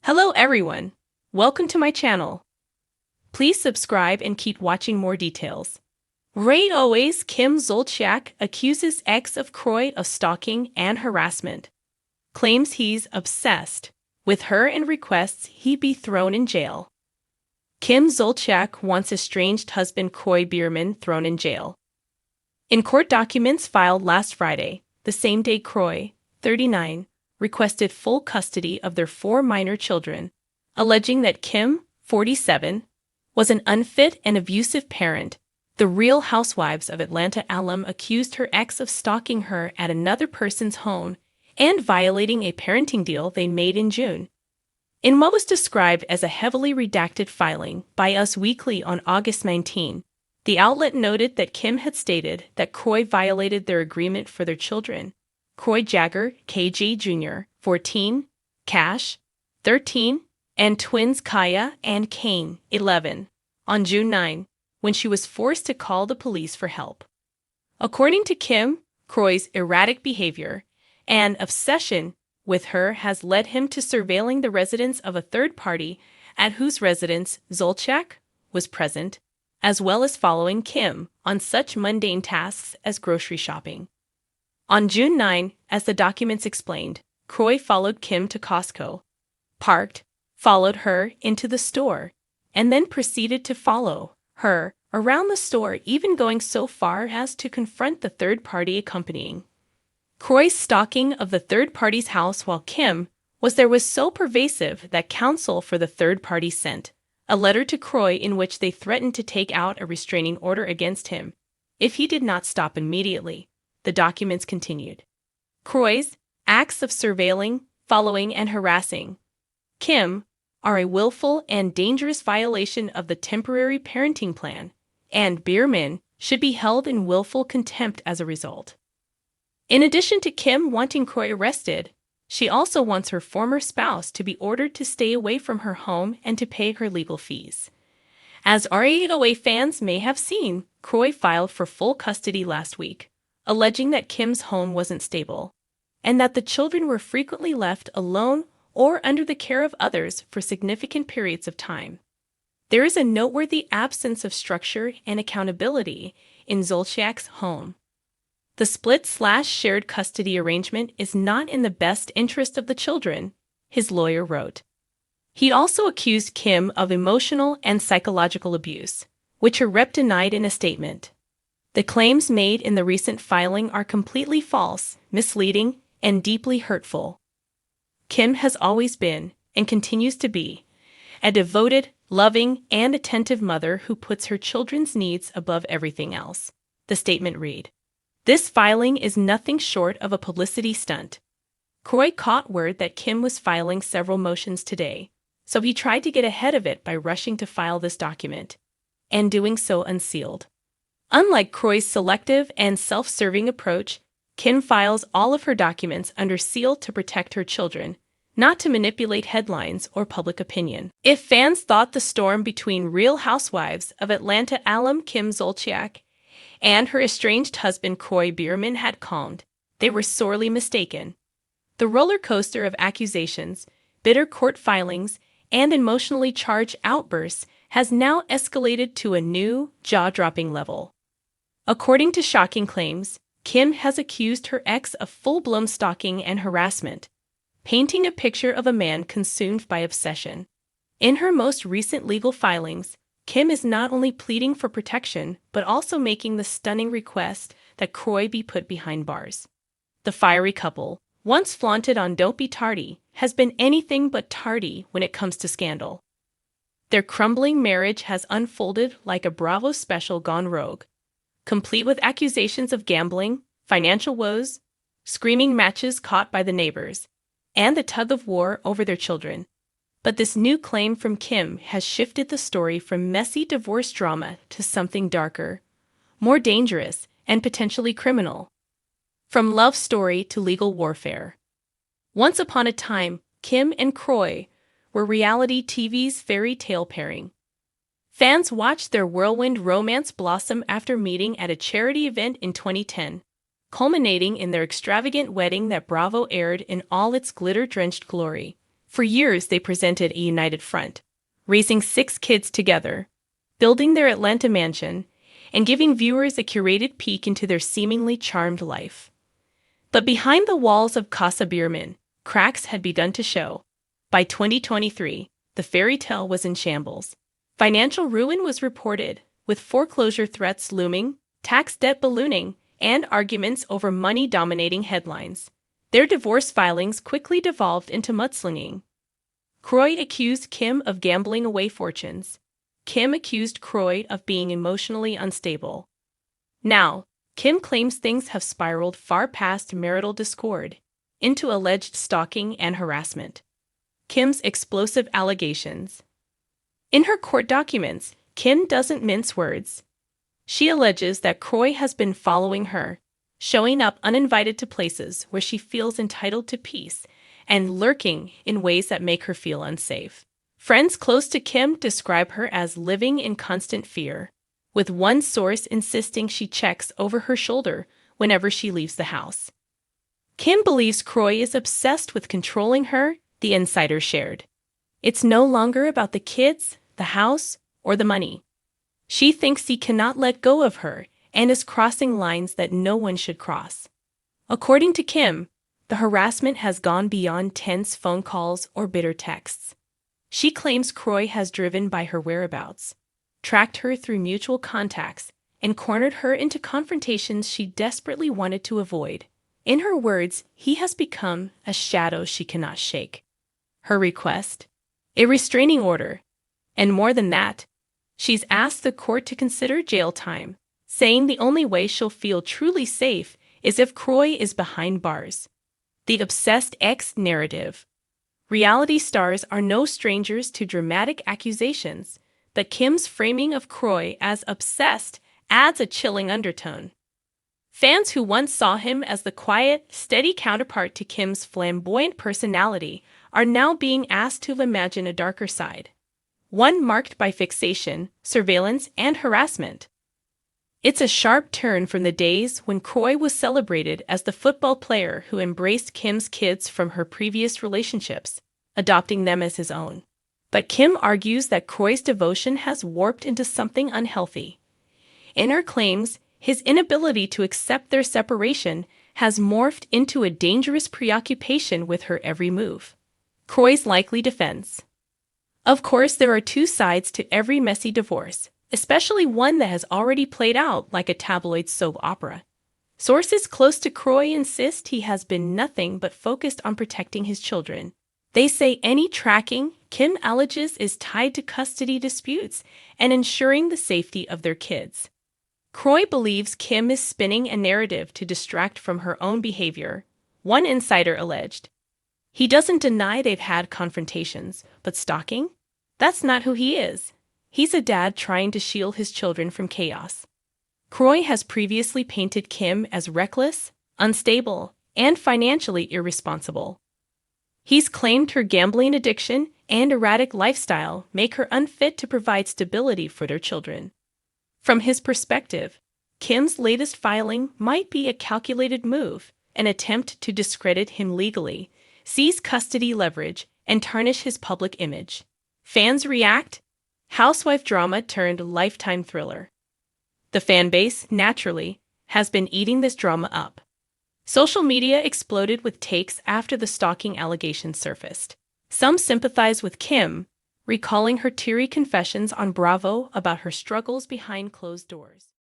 Hello everyone! Welcome to my channel. Please subscribe and keep watching more details. Ray always Kim Zolciak accuses ex of Kroy of stalking and harassment. Claims he's obsessed with her and requests he be thrown in jail. Kim Zolciak wants estranged husband Kroy Bierman thrown in jail. In court documents filed last Friday, the same day Kroy, 39, requested full custody of their 4 minor children, alleging that Kim, 47, was an unfit and abusive parent. The Real Housewives of Atlanta alum accused her ex of stalking her at another person's home and violating a parenting deal they made in June. In what was described as a heavily redacted filing by Us Weekly on August 19, the outlet noted that Kim had stated that Kroy violated their agreement for their children, Kroy Jagger, KG Jr., 14, Cash, 13, and twins Kaya and Kane, 11, on June 9, when she was forced to call the police for help. According to Kim, Kroy's erratic behavior and obsession with her has led him to surveilling the residence of a third party at whose residence Zolciak was present, as well as following Kim on such mundane tasks as grocery shopping. On June 9, as the documents explained, Kroy followed Kim to Costco, parked, followed her into the store, and then proceeded to follow her around the store, even going so far as to confront the third party accompanying. Kroy's stalking of the third party's house while Kim was there was so pervasive that counsel for the third party sent a letter to Kroy in which they threatened to take out a restraining order against him if he did not stop immediately. The documents continued. Kroy's acts of surveilling, following, and harassing Kim are a willful and dangerous violation of the temporary parenting plan, and Bierman should be held in willful contempt as a result. In addition to Kim wanting Kroy arrested, she also wants her former spouse to be ordered to stay away from her home and to pay her legal fees. As RAOA fans may have seen, Kroy filed for full custody last week, alleging that Kim's home wasn't stable, and that the children were frequently left alone or under the care of others for significant periods of time. There is a noteworthy absence of structure and accountability in Zolciak's home. The split/shared custody arrangement is not in the best interest of the children, his lawyer wrote. He also accused Kim of emotional and psychological abuse, which her rep denied in a statement. The claims made in the recent filing are completely false, misleading, and deeply hurtful. Kim has always been, and continues to be, a devoted, loving, and attentive mother who puts her children's needs above everything else, the statement read. This filing is nothing short of a publicity stunt. Kroy caught word that Kim was filing several motions today, so he tried to get ahead of it by rushing to file this document, and doing so unsealed. Unlike Kroy's selective and self-serving approach, Kim files all of her documents under seal to protect her children, not to manipulate headlines or public opinion. If fans thought the storm between Real Housewives of Atlanta alum Kim Zolciak and her estranged husband Kroy Bierman had calmed, they were sorely mistaken. The roller coaster of accusations, bitter court filings, and emotionally charged outbursts has now escalated to a new, jaw-dropping level. According to shocking claims, Kim has accused her ex of full-blown stalking and harassment, painting a picture of a man consumed by obsession. In her most recent legal filings, Kim is not only pleading for protection but also making the stunning request that Kroy be put behind bars. The fiery couple, once flaunted on Don't Be Tardy, has been anything but tardy when it comes to scandal. Their crumbling marriage has unfolded like a Bravo special gone rogue, complete with accusations of gambling, financial woes, screaming matches caught by the neighbors, and the tug-of-war over their children. But this new claim from Kim has shifted the story from messy divorce drama to something darker, more dangerous, and potentially criminal. From love story to legal warfare. Once upon a time, Kim and Kroy were reality TV's fairy tale pairing. Fans watched their whirlwind romance blossom after meeting at a charity event in 2010, culminating in their extravagant wedding that Bravo aired in all its glitter-drenched glory. For years, they presented a united front, raising 6 kids together, building their Atlanta mansion, and giving viewers a curated peek into their seemingly charmed life. But behind the walls of Casa Bierman, cracks had begun to show. By 2023, the fairy tale was in shambles. Financial ruin was reported, with foreclosure threats looming, tax debt ballooning, and arguments over money dominating headlines. Their divorce filings quickly devolved into mudslinging. Kroy accused Kim of gambling away fortunes. Kim accused Kroy of being emotionally unstable. Now, Kim claims things have spiraled far past marital discord into alleged stalking and harassment. Kim's explosive allegations. In her court documents, Kim doesn't mince words. She alleges that Kroy has been following her, showing up uninvited to places where she feels entitled to peace, and lurking in ways that make her feel unsafe. Friends close to Kim describe her as living in constant fear, with one source insisting she checks over her shoulder whenever she leaves the house. Kim believes Kroy is obsessed with controlling her, the insider shared. It's no longer about the kids, the house, or the money. She thinks he cannot let go of her and is crossing lines that no one should cross. According to Kim, the harassment has gone beyond tense phone calls or bitter texts. She claims Kroy has driven by her whereabouts, tracked her through mutual contacts, and cornered her into confrontations she desperately wanted to avoid. In her words, he has become a shadow she cannot shake. Her request? A restraining order. And more than that, she's asked the court to consider jail time, saying the only way she'll feel truly safe is if Kroy is behind bars. The obsessed ex narrative. Reality stars are no strangers to dramatic accusations, but Kim's framing of Kroy as obsessed adds a chilling undertone. Fans who once saw him as the quiet, steady counterpart to Kim's flamboyant personality are now being asked to imagine a darker side, one marked by fixation, surveillance, and harassment. It's a sharp turn from the days when Kroy was celebrated as the football player who embraced Kim's kids from her previous relationships, adopting them as his own. But Kim argues that Kroy's devotion has warped into something unhealthy. In her claims, his inability to accept their separation has morphed into a dangerous preoccupation with her every move. Kroy's likely defense. Of course, there are two sides to every messy divorce, especially one that has already played out like a tabloid soap opera. Sources close to Kroy insist he has been nothing but focused on protecting his children. They say any tracking Kim alleges is tied to custody disputes and ensuring the safety of their kids. Kroy believes Kim is spinning a narrative to distract from her own behavior, one insider alleged. He doesn't deny they've had confrontations, but stalking? That's not who he is. He's a dad trying to shield his children from chaos. Kroy has previously painted Kim as reckless, unstable, and financially irresponsible. He's claimed her gambling addiction and erratic lifestyle make her unfit to provide stability for their children. From his perspective, Kim's latest filing might be a calculated move, an attempt to discredit him legally, seize custody leverage, and tarnish his public image. Fans react? Housewife drama turned lifetime thriller. The fan base, naturally, has been eating this drama up. Social media exploded with takes after the stalking allegations surfaced. Some sympathize with Kim, recalling her teary confessions on Bravo about her struggles behind closed doors.